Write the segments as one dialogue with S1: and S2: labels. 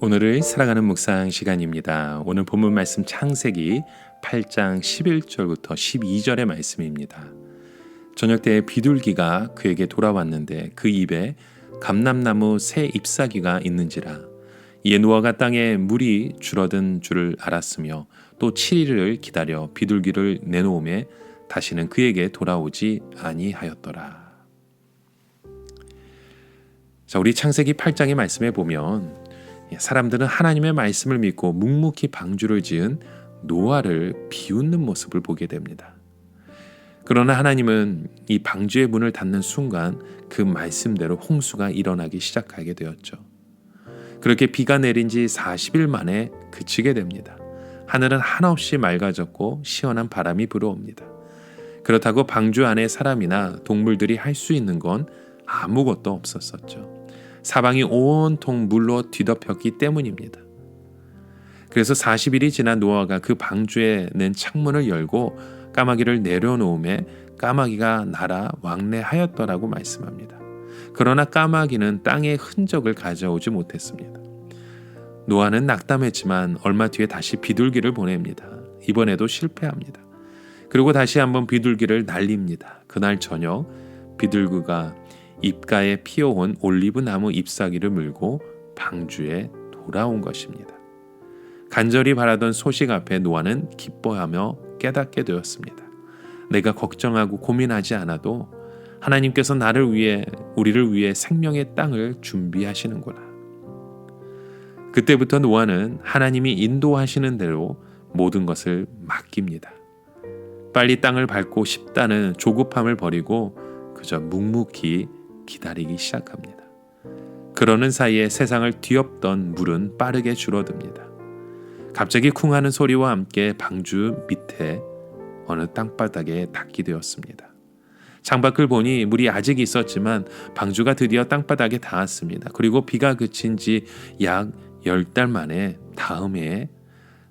S1: 오늘을 살아가는 묵상 시간입니다. 오늘 본문 말씀 창세기 8장 11절부터 12절의 말씀입니다. 저녁 때 비둘기가 그에게 돌아왔는데 그 입에 감람나무 새 잎사귀가 있는지라. 이에 노아가 땅에 물이 줄어든 줄을 알았으며 또 7일을 기다려 비둘기를 내놓음에 다시는 그에게 돌아오지 아니하였더라. 자, 우리 창세기 8장의 말씀에 보면 사람들은 하나님의 말씀을 믿고 묵묵히 방주를 지은 노아를 비웃는 모습을 보게 됩니다. 그러나 하나님은 이 방주의 문을 닫는 순간 그 말씀대로 홍수가 일어나기 시작하게 되었죠. 그렇게 비가 내린 지 40일 만에 그치게 됩니다. 하늘은 한없이 맑아졌고 시원한 바람이 불어옵니다. 그렇다고 방주 안에 사람이나 동물들이 할 수 있는 건 아무것도 없었었죠. 사방이 온통 물로 뒤덮였기 때문입니다. 그래서 40일이 지난 노아가 그 방주에 낸 창문을 열고 까마귀를 내려놓음에 까마귀가 날아 왕래하였더라고 말씀합니다. 그러나 까마귀는 땅의 흔적을 가져오지 못했습니다. 노아는 낙담했지만 얼마 뒤에 다시 비둘기를 보냅니다. 이번에도 실패합니다. 그리고 다시 한번 비둘기를 날립니다. 그날 저녁 비둘기가 입가에 피어온 올리브 나무 잎사귀를 물고 방주에 돌아온 것입니다. 간절히 바라던 소식 앞에 노아는 기뻐하며 깨닫게 되었습니다. 내가 걱정하고 고민하지 않아도 하나님께서 우리를 위해 생명의 땅을 준비하시는구나. 그때부터 노아는 하나님이 인도하시는 대로 모든 것을 맡깁니다. 빨리 땅을 밟고 싶다는 조급함을 버리고 그저 묵묵히 기다리기 시작합니다. 그러는 사이에 세상을 뒤엎던 물은 빠르게 줄어듭니다. 갑자기 쿵 하는 소리와 함께 방주 밑에 어느 땅바닥에 닿게 되었습니다. 창밖을 보니 물이 아직 있었지만 방주가 드디어 땅바닥에 닿았습니다. 그리고 비가 그친 지 약 10달 만에 다음 해에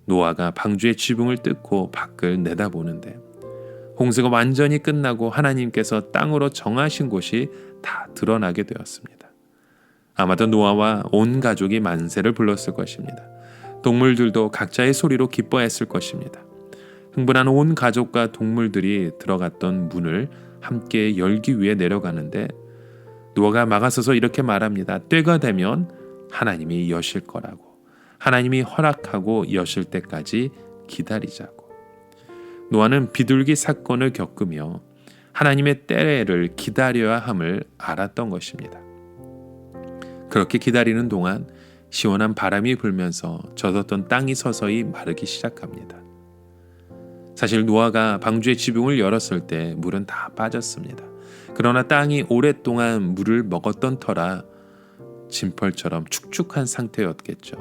S1: 노아가 방주의 지붕을 뜯고 밖을 내다보는데 홍수가 완전히 끝나고 하나님께서 땅으로 정하신 곳이 다 드러나게 되었습니다. 아마도 노아와 온 가족이 만세를 불렀을 것입니다. 동물들도 각자의 소리로 기뻐했을 것입니다. 흥분한 온 가족과 동물들이 들어갔던 문을 함께 열기 위해 내려가는데 노아가 막아서서 이렇게 말합니다. 때가 되면 하나님이 여실 거라고. 하나님이 허락하고 여실 때까지 기다리자고. 노아는 비둘기 사건을 겪으며 하나님의 때를 기다려야 함을 알았던 것입니다. 그렇게 기다리는 동안 시원한 바람이 불면서 젖었던 땅이 서서히 마르기 시작합니다. 사실 노아가 방주의 지붕을 열었을 때 물은 다 빠졌습니다. 그러나 땅이 오랫동안 물을 먹었던 터라 진펄처럼 축축한 상태였겠죠.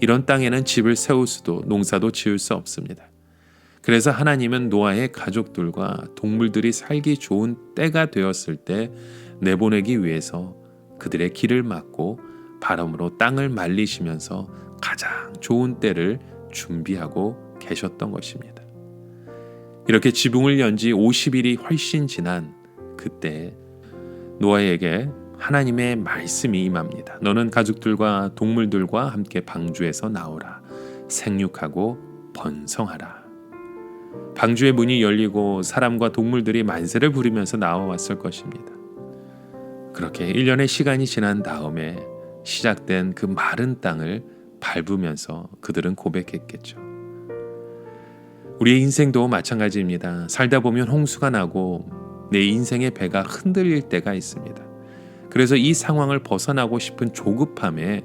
S1: 이런 땅에는 집을 세울 수도 농사도 지을 수 없습니다. 그래서 하나님은 노아의 가족들과 동물들이 살기 좋은 때가 되었을 때 내보내기 위해서 그들의 길을 막고 바람으로 땅을 말리시면서 가장 좋은 때를 준비하고 계셨던 것입니다. 이렇게 지붕을 연 지 50일이 훨씬 지난 그때 노아에게 하나님의 말씀이 임합니다. 너는 가족들과 동물들과 함께 방주에서 나오라. 생육하고 번성하라. 방주의 문이 열리고 사람과 동물들이 만세를 부리면서 나와왔을 것입니다. 그렇게 1년의 시간이 지난 다음에 시작된 그 마른 땅을 밟으면서 그들은 고백했겠죠. 우리의 인생도 마찬가지입니다. 살다 보면 홍수가 나고 내 인생의 배가 흔들릴 때가 있습니다. 그래서 이 상황을 벗어나고 싶은 조급함에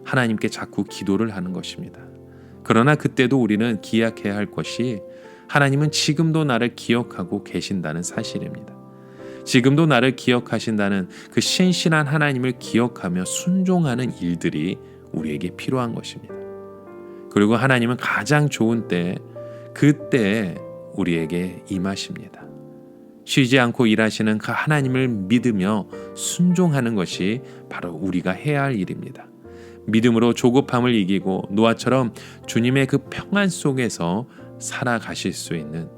S1: 하나님께 자꾸 기도를 하는 것입니다. 그러나 그때도 우리는 기약해야 할 것이 하나님은 지금도 나를 기억하고 계신다는 사실입니다. 지금도 나를 기억하신다는 그 신실한 하나님을 기억하며 순종하는 일들이 우리에게 필요한 것입니다. 그리고 하나님은 가장 좋은 때, 그때에 우리에게 임하십니다. 쉬지 않고 일하시는 그 하나님을 믿으며 순종하는 것이 바로 우리가 해야 할 일입니다. 믿음으로 조급함을 이기고 노아처럼 주님의 그 평안 속에서 살아가실 수 있는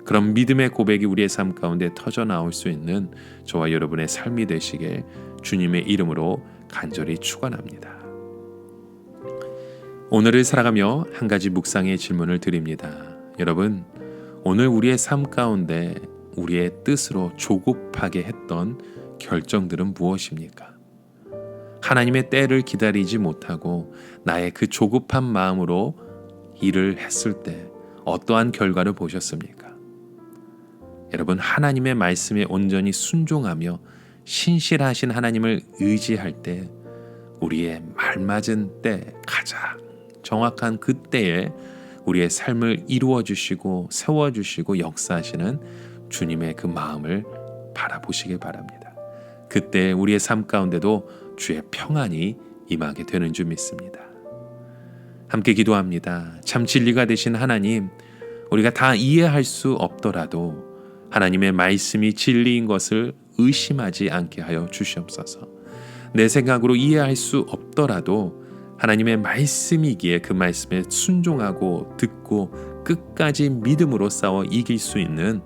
S1: 그런 믿음의 고백이 우리의 삶 가운데 터져 나올 수 있는 저와 여러분의 삶이 되시길 주님의 이름으로 간절히 축원합니다. 오늘을 살아가며 한 가지 묵상의 질문을 드립니다. 여러분, 오늘 우리의 삶 가운데 우리의 뜻으로 조급하게 했던 결정들은 무엇입니까? 하나님의 때를 기다리지 못하고 나의 그 조급한 마음으로 일을 했을 때 어떠한 결과를 보셨습니까? 여러분, 하나님의 말씀에 온전히 순종하며 신실하신 하나님을 의지할 때 우리의 말맞은 때, 가장 정확한 그때에 우리의 삶을 이루어 주시고 세워 주시고 역사하시는 주님의 그 마음을 바라보시길 바랍니다. 그때 우리의 삶 가운데도 주의 평안이 임하게 되는 줄 믿습니다. 함께 기도합니다. 참 진리가 되신 하나님, 우리가 다 이해할 수 없더라도 하나님의 말씀이 진리인 것을 의심하지 않게 하여 주시옵소서. 내 생각으로 이해할 수 없더라도 하나님의 말씀이기에 그 말씀에 순종하고 듣고 끝까지 믿음으로 싸워 이길 수 있는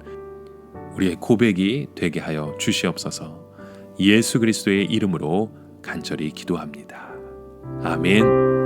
S1: 우리의 고백이 되게 하여 주시옵소서. 예수 그리스도의 이름으로 간절히 기도합니다. 아멘.